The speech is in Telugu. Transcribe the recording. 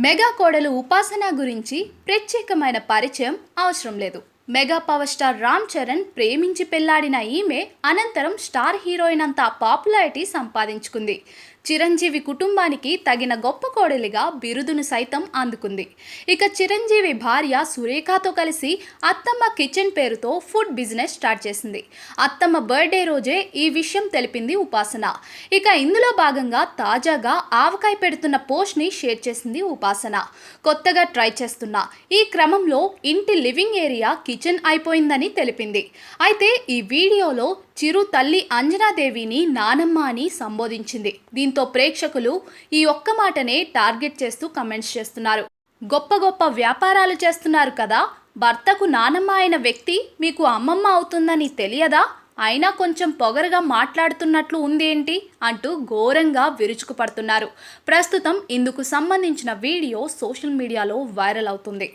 మెగా కోడలు ఉపాసన గురించి ప్రత్యేకమైన పరిచయం అవసరం లేదు. Mega power star Ram Charan ప్రేమించి పెళ్లాడిన ఈమె అనంతరం స్టార్ హీరోయిన్ అంతా పాపులారిటీ సంపాదించుకుంది. చిరంజీవి కుటుంబానికి తగిన గొప్ప కోడలిగా బిరుదును సైతం అందుకుంది. ఇక చిరంజీవి భార్య సురేఖతో కలిసి అత్తమ్మ కిచెన్ పేరుతో ఫుడ్ బిజినెస్ స్టార్ట్ చేసింది. అత్తమ్మ బర్త్డే రోజే ఈ విషయం తెలిపింది ఉపాసన. ఇక ఇందులో భాగంగా తాజాగా ఆవకాయ పెడుతున్న పోస్ట్ని షేర్ చేసింది ఉపాసన. కొత్తగా ట్రై చేస్తున్నా ఈ క్రమంలో ఇంటి లివింగ్ ఏరియా కిచెన్ అయిపోయిందని తెలిపింది. అయితే ఈ వీడియోలో చిరు తల్లి అంజనాదేవిని నానమ్మ అని సంబోధించింది. దీంతో ప్రేక్షకులు ఈ ఒక్క మాటనే టార్గెట్ చేస్తూ కమెంట్స్ చేస్తున్నారు. గొప్ప గొప్ప వ్యాపారాలు చేస్తున్నారు కదా, భర్తకు నానమ్మ అయిన వ్యక్తి మీకు అమ్మమ్మ అవుతుందని తెలియదా, అయినా కొంచెం పొగరుగా మాట్లాడుతున్నట్లు ఉందేంటి అంటూ ఘోరంగా విరుచుకుపడుతున్నారు. ప్రస్తుతం ఇందుకు సంబంధించిన వీడియో సోషల్ మీడియాలో వైరల్ అవుతుంది.